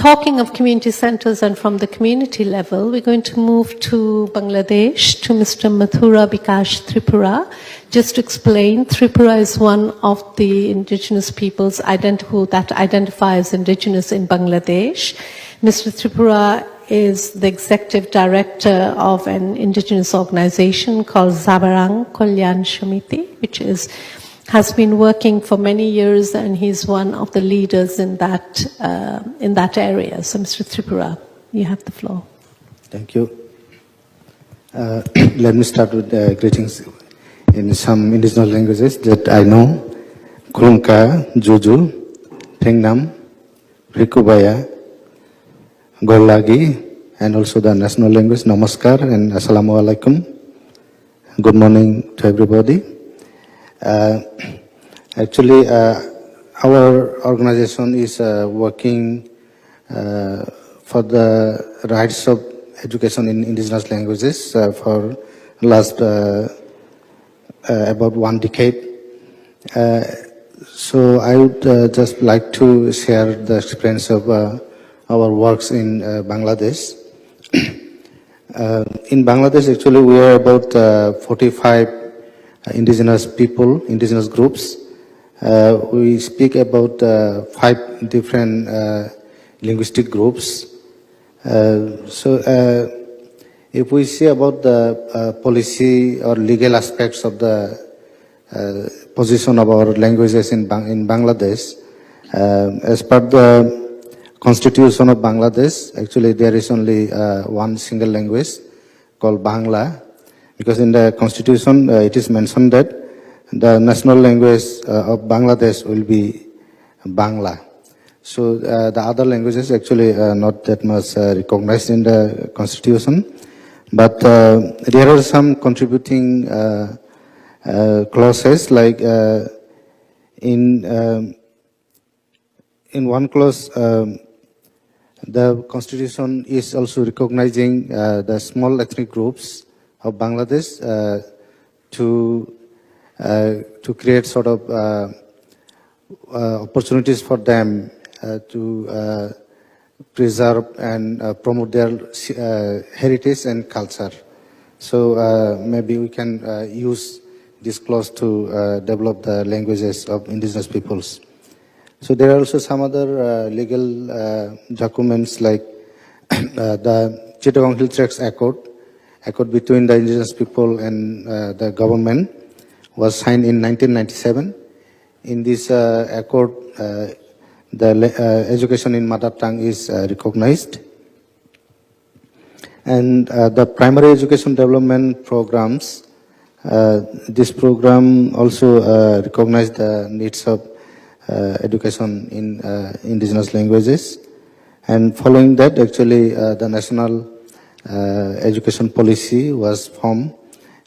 talking of community centers and from the community level, we're going to move to Bangladesh, to Mr. Mathura Bikash Tripura. Just to explain, Tripura is one of the indigenous peoples that identify as indigenous in Bangladesh. Mr. Tripura is the executive director of an indigenous organization called Zabarang Kolyan Shamiti, which has been working for many years, and he's one of the leaders in that area. So, Mr. Tripura, you have the floor. Thank you. Let me start with greetings in some indigenous languages that I know. Kurumka, Juju, Pengnam, Rikubaya, Golagi, and also the national language, Namaskar and Assalamu Alaikum. Good morning to everybody. Actually, our organization is working for the rights of education in indigenous languages for last about 1 decade. So I would just like to share the experience of our works in Bangladesh. In Bangladesh, actually, we are about 45 indigenous people, indigenous groups. We speak about 5 different linguistic groups. So if we see about the policy or legal aspects of the position of our languages in Bangladesh, as per the Constitution of Bangladesh, actually there is only one single language called Bangla, because in the Constitution it is mentioned that the national language of Bangladesh will be Bangla. So the other languages actually not that much recognized in the Constitution, but there are some contributing clauses, like in one clause the Constitution is also recognizing the small ethnic groups of Bangladesh to create sort of opportunities for them to preserve and promote their heritage and culture. So maybe we can use this clause to develop the languages of indigenous peoples. So there are also some other legal documents, like the Chittagong Hill Tracts Accord between the indigenous people and the government, was signed in 1997. In this accord, the education in mother tongue is recognized. And the primary education development programs, this program also recognized the needs of education in indigenous languages. And following that, actually, the national education policy was formed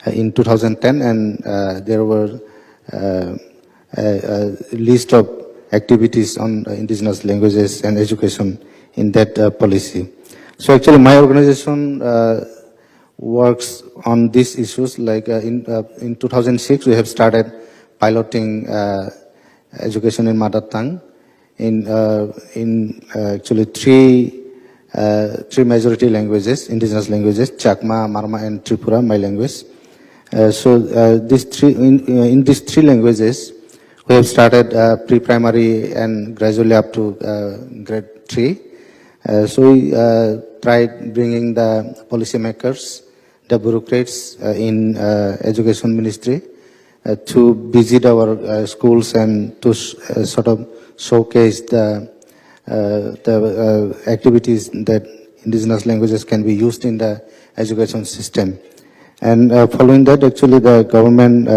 in 2010, and there were a list of activities on indigenous languages and education in that policy. So actually my organization works on these issues, like in 2006 we have started piloting education in mother tongue in actually three majority languages, indigenous languages: Chakma, Marma, and Tripura, my language. So in these 3 languages, we have started pre-primary and gradually up to grade 3. So we tried bringing the policymakers, the bureaucrats in education ministry to visit our schools and to sort of showcase the activities that indigenous languages can be used in the education system. And following that, actually the government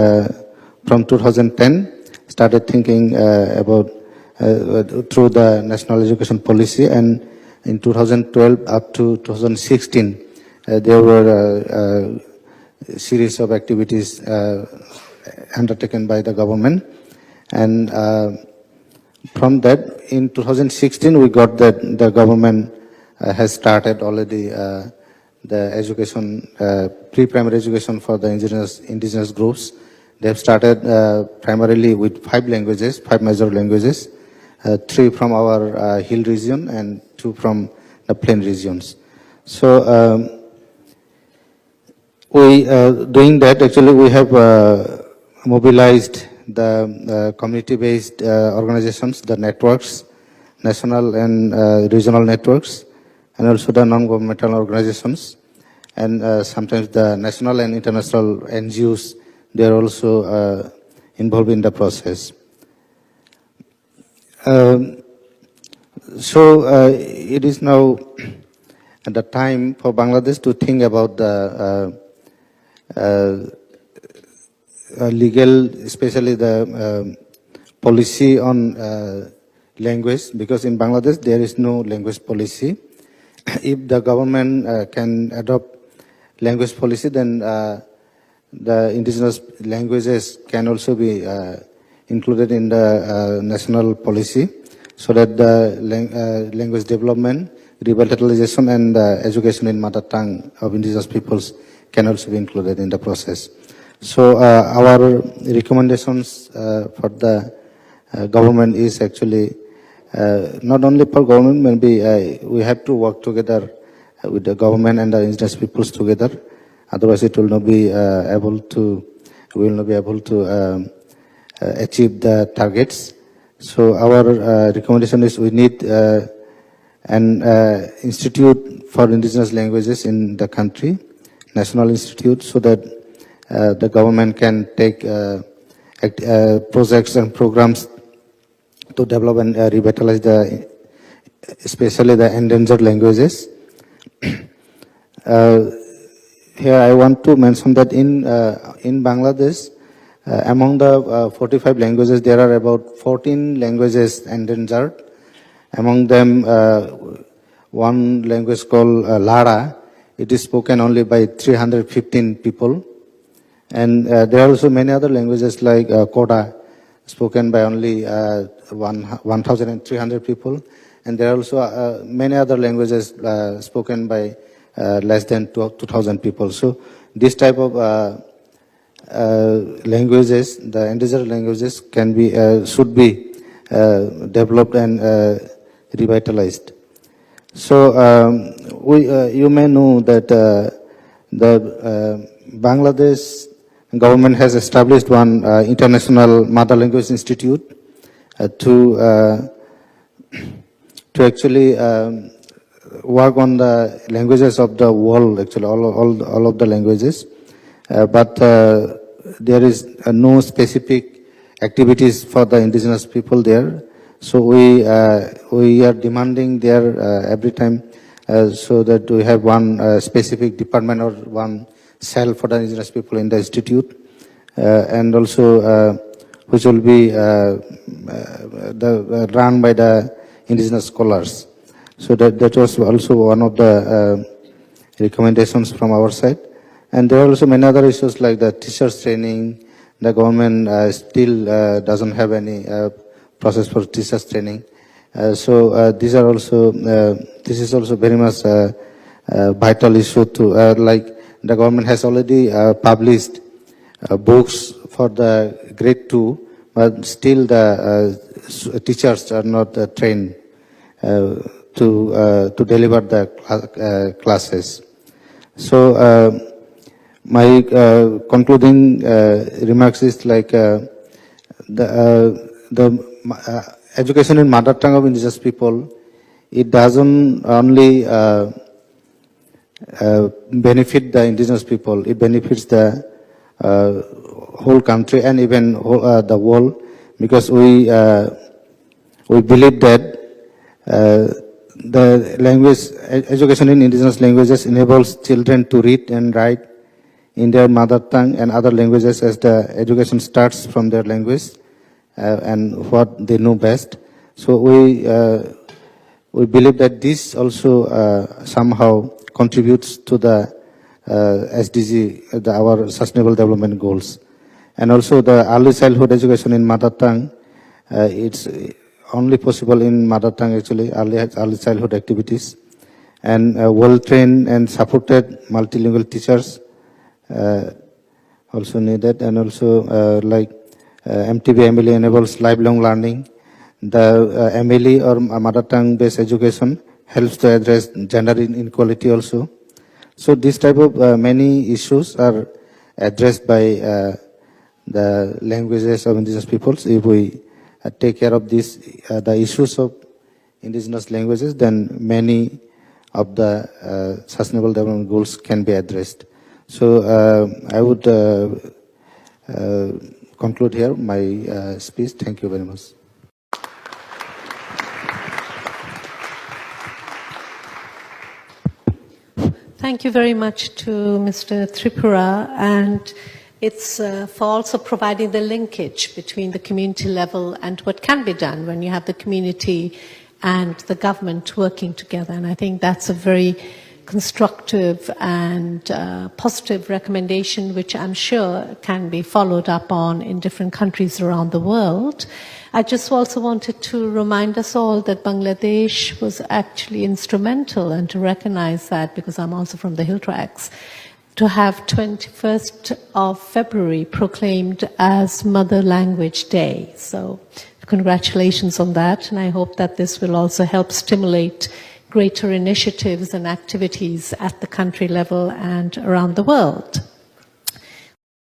from 2010 started thinking about through the national education policy, and in 2012 up to 2016 there were a series of activities undertaken by the government. And from that, in 2016 we got that the government has started already the education, pre-primary education for the indigenous groups. They have started primarily with 5 languages, 5 major languages, 3 from our hill region and two from the plain regions. So we doing that, actually we have mobilized the community-based organizations, the networks, national and regional networks, and also the non-governmental organizations, and sometimes the national and international NGOs, they are also involved in the process. It is now at the time for Bangladesh to think about the legal, especially the policy on language, because in Bangladesh there is no language policy. If the government can adopt language policy, then the indigenous languages can also be included in the national policy, so that the language development, revitalization, and education in mother tongue of indigenous peoples can also be included in the process. So our recommendations for the government is actually not only for government, maybe we have to work together with the government and the indigenous peoples together. Otherwise, it will not be able to. We will not be able to achieve the targets. So our recommendation is we need an institute for indigenous languages in the country, national institute, so that the government can take projects and programs to develop and revitalize especially the endangered languages. Here I want to mention that in Bangladesh, among the 45 languages, there are about 14 languages endangered. Among them, one language called Lara. It is spoken only by 315 people. And there are also many other languages like Koda, spoken by only 1,300 people. And there are also many other languages spoken by less than 2,000 people. So this type of languages, the endangered languages, can be should be developed and revitalized. So you may know that the Bangladesh government has established one international mother language institute to actually work on the languages of the world, actually all of the languages, but there is no specific activities for the indigenous people there. So we are demanding there every time so that we have one specific department or one cell for the indigenous people in the institute, and also which will be run by the indigenous scholars. So that was also one of the recommendations from our side. And there are also many other issues like the teachers training. The government still doesn't have any process for teachers training. So these are also this is also very much vital issue to like the government has already published books for the grade 2, but still the teachers are not trained to deliver the classes. So my concluding remarks is like the education in mother tongue of indigenous people, it doesn't only benefit the indigenous people, it benefits the whole country and even the world, because we believe that the language education in indigenous languages enables children to read and write in their mother tongue and other languages, as the education starts from their language and what they know best. So we believe that this also somehow contributes to the SDG, our Sustainable Development Goals. And also the early childhood education in mother tongue, it's only possible in mother tongue actually, early childhood activities. And well-trained and supported multilingual teachers also needed, and also like MTB enables lifelong learning. The MLE or mother tongue based education helps to address gender inequality also. So this type of many issues are addressed by the languages of indigenous peoples. If we take care of this, the issues of indigenous languages, then many of the sustainable development goals can be addressed. So I would conclude here my speech. Thank you very much. Thank you very much to Mr. Tripura, and it's for also providing the linkage between the community level and what can be done when you have the community and the government working together. And I think that's a very constructive and positive recommendation, which I'm sure can be followed up on in different countries around the world. I just also wanted to remind us all that Bangladesh was actually instrumental, and to recognize that, because I'm also from the Hill Tracts, to have 21st of February proclaimed as Mother Language Day. So congratulations on that, and I hope that this will also help stimulate greater initiatives and activities at the country level and around the world.